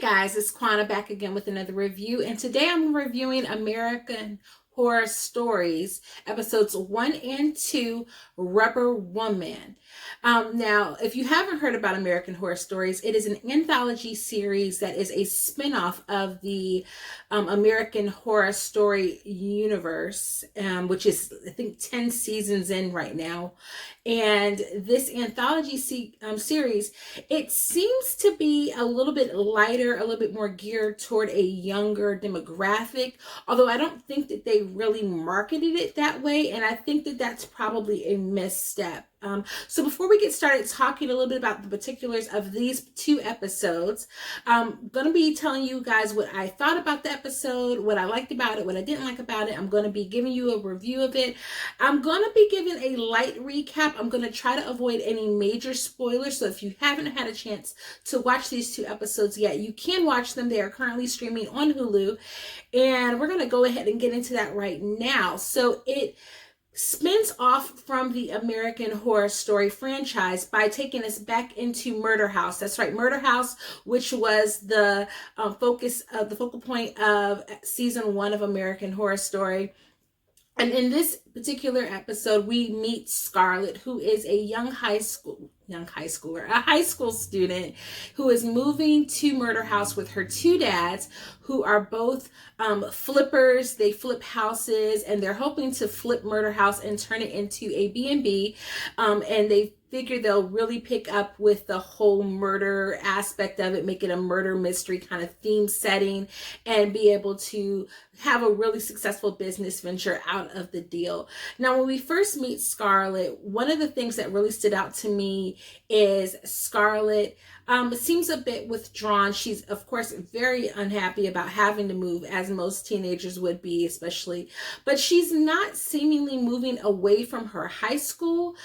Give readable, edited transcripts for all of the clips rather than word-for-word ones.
guys, it's Quana back again with another review, and today I'm reviewing American Horror Stories, episodes 1 and 2, Rubber Woman. Now, if you haven't heard about American Horror Stories, it is an anthology series that is a spinoff of the American Horror Story universe, which is, I think, 10 seasons in right now. And this anthology series, it seems to be a little bit lighter, a little bit more geared toward a younger demographic, although I don't think that they really marketed it that way, and I think that that's probably a misstep. So before we get started talking a little bit about the particulars of these two episodes, I'm going to be telling you guys what I thought about the episode, what I liked about it, what I didn't like about it. I'm going to be giving you a review of it. I'm going to be giving a light recap. I'm going to try to avoid any major spoilers. So if you haven't had a chance to watch these two episodes yet, you can watch them. They are currently streaming on Hulu. And we're going to go ahead and get into that right now. So it spins off from the American Horror Story franchise by taking us back into Murder House. That's right, Murder House, which was the focal point of season 1 of American Horror Story. And in this particular episode, we meet Scarlett, who is a high school student who is moving to Murder House with her two dads, who are both flippers. They flip houses, and they're hoping to flip Murder House and turn it into a B&B. And they figure they'll really pick up with the whole murder aspect of it, make it a murder mystery kind of theme setting, and be able to have a really successful business venture out of the deal. Now, when we first meet Scarlett, one of the things that really stood out to me is Scarlett seems a bit withdrawn. She's, of course, very unhappy about having to move, as most teenagers would be, especially. But she's not seemingly moving away from her high school.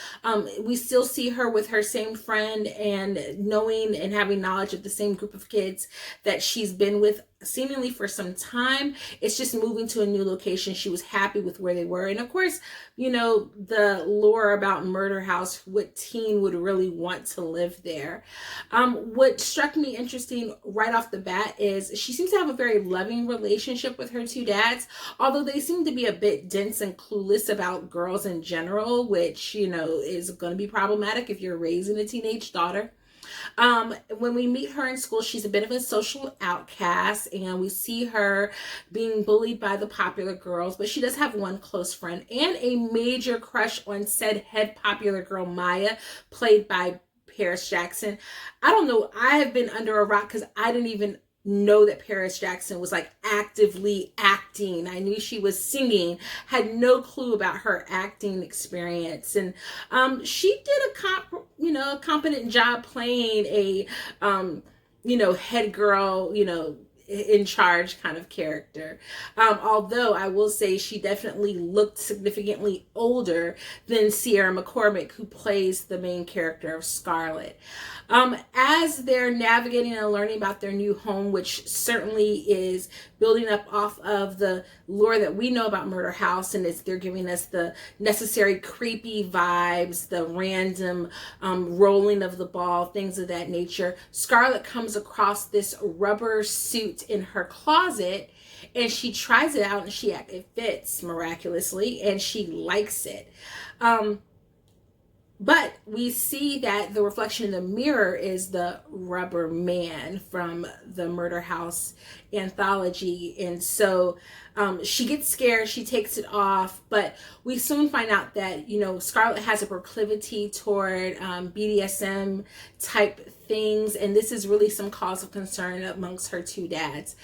We still see her with her same friend and knowing and having knowledge of the same group of kids that she's been with seemingly for some time. It's just moving to a new location. She was happy with where they were. And of course, you know, the lore about Murder House, what teen would really want to live there? What struck me interesting right off the bat is she seems to have a very loving relationship with her two dads, although they seem to be a bit dense and clueless about girls in general, which, you know, is going to be problematic if you're raising a teenage daughter. When we meet her in school, she's a bit of a social outcast, and we see her being bullied by the popular girls, but she does have one close friend and a major crush on said head popular girl, Maya, played by Paris Jackson. I don't know. I have been under a rock because I didn't even know that Paris Jackson was like actively acting. I knew she was singing, had no clue about her acting experience, and she did a competent job playing a head girl, in charge kind of character. Although I will say she definitely looked significantly older than Sierra McCormick, who plays the main character of Scarlett. As they're navigating and learning about their new home, which certainly is building up off of the lore that we know about Murder House, and they're giving us the necessary creepy vibes, the random rolling of the ball, things of that nature. Scarlett comes across this rubber suit in her closet, and she tries it out, and it fits miraculously, and she likes it. But we see that the reflection in the mirror is the rubber man from the Murder House anthology. And so she gets scared, she takes it off, but we soon find out that, Scarlett has a proclivity toward BDSM type things, and this is really some cause of concern amongst her two dads.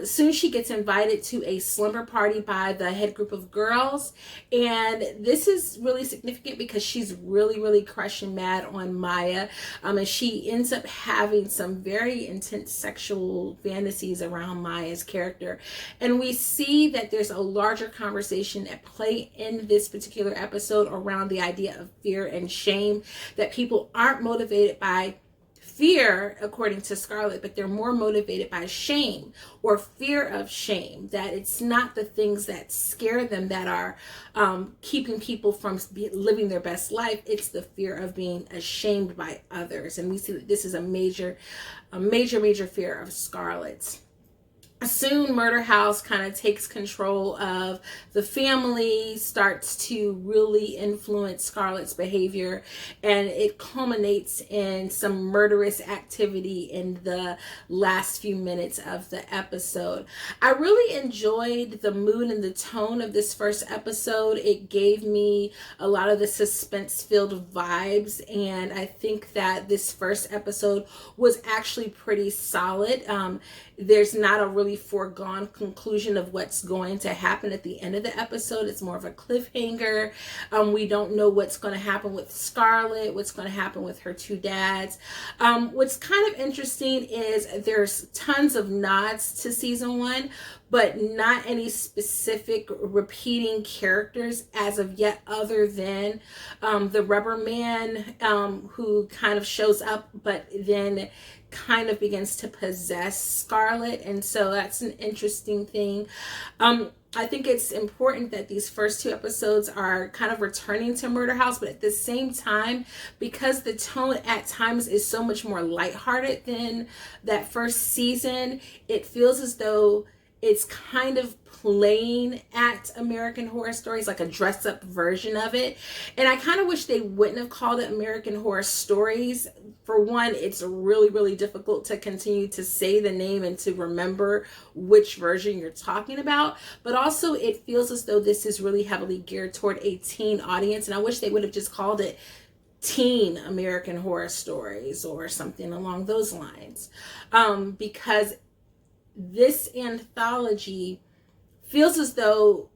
Soon she gets invited to a slumber party by the head group of girls, and this is really significant because she's really crushing mad on Maya, and she ends up having some very intense sexual fantasies around Maya's character. And we see that there's a larger conversation at play in this particular episode around the idea of fear and shame, that people aren't motivated by fear, according to Scarlett, but they're more motivated by shame or fear of shame, that it's not the things that scare them that are keeping people from living their best life. It's the fear of being ashamed by others. And we see that this is a major fear of Scarlett's. Soon Murder House kind of takes control of the family, starts to really influence Scarlett's behavior, and it culminates in some murderous activity in the last few minutes of the episode. I really enjoyed the mood and the tone of this first episode. It gave me a lot of the suspense-filled vibes, and I think that this first episode was actually pretty solid. There's not a really foregone conclusion of what's going to happen at the end of the episode. It's more of a cliffhanger. We don't know what's going to happen with Scarlett, what's going to happen with her two dads. What's kind of interesting is there's tons of nods to season 1, but not any specific repeating characters as of yet, other than the Rubber Man, who kind of shows up, but then kind of begins to possess Scarlett. And so that's an interesting thing. I think it's important that these first 2 episodes are kind of returning to Murder House, but at the same time, because the tone at times is so much more lighthearted than that first season, it feels as though it's kind of playing at American Horror Stories, like a dressed up version of it. And I kind of wish they wouldn't have called it American Horror Stories. For one, it's really, really difficult to continue to say the name and to remember which version you're talking about. But also it feels as though this is really heavily geared toward a teen audience. And I wish they would have just called it Teen American Horror Stories or something along those lines. Because this anthology feels as though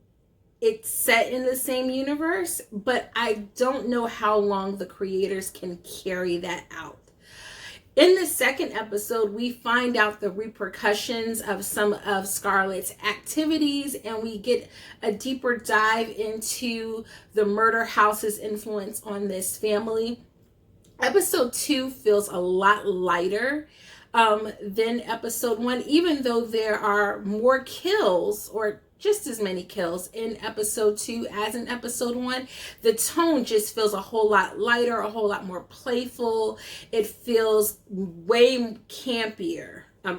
it's set in the same universe, but I don't know how long the creators can carry that out. In the second episode, we find out the repercussions of some of Scarlett's activities, and we get a deeper dive into the Murder House's influence on this family. Episode 2 feels a lot lighter than episode 1, even though there are more kills, or just as many kills in episode 2 as in episode 1. The tone just feels a whole lot lighter, a whole lot more playful. It feels way campier. I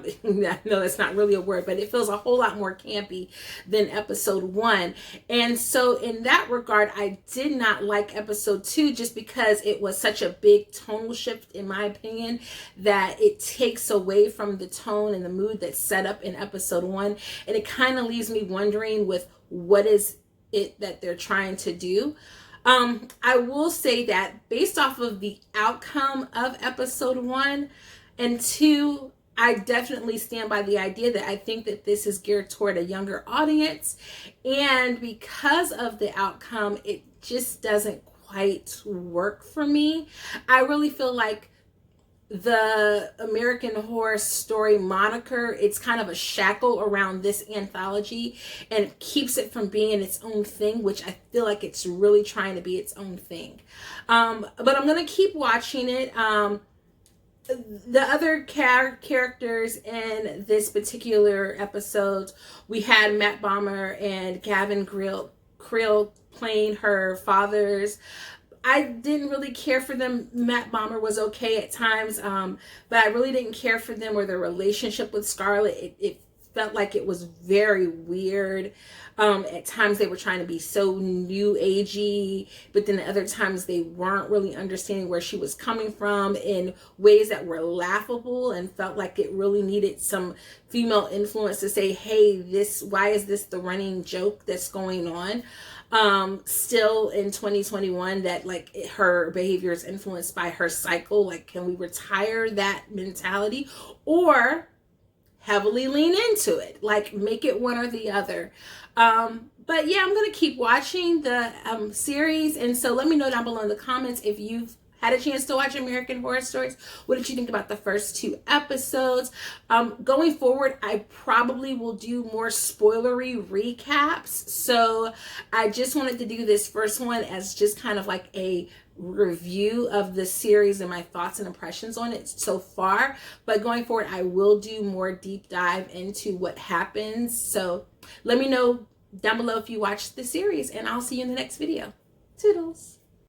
know that's not really a word, but it feels a whole lot more campy than episode 1. And so in that regard, I did not like episode 2 just because it was such a big tonal shift, in my opinion, that it takes away from the tone and the mood that's set up in episode 1. And it kind of leaves me wondering with what is it that they're trying to do. I will say that based off of the outcome of episode 1 and 2, I definitely stand by the idea that I think that this is geared toward a younger audience. And because of the outcome, it just doesn't quite work for me. I really feel like the American Horror Story moniker, it's kind of a shackle around this anthology, and it keeps it from being its own thing, which I feel like it's really trying to be its own thing. But I'm going to keep watching it. The other characters in this particular episode, we had Matt Bomer and Gavin Creel playing her fathers. I didn't really care for them. Matt Bomer was okay at times, but I really didn't care for them or their relationship with Scarlett. It felt like it was very weird. At times they were trying to be so new agey, but then at other times they weren't really understanding where she was coming from in ways that were laughable, and felt like it really needed some female influence to say, hey, why is this the running joke that's going on? Still in 2021, that like her behavior is influenced by her cycle. Like, can we retire that mentality or heavily lean into it? Like, make it one or the other. But yeah, I'm going to keep watching the series. And so let me know down below in the comments if you've had a chance to watch American Horror Stories. What did you think about the first 2 episodes? Going forward, I probably will do more spoilery recaps. So I just wanted to do this first one as just kind of like a review of the series and my thoughts and impressions on it so far, but going forward I will do more deep dive into what happens. So let me know down below if you watched the series, and I'll see you in the next video. Toodles.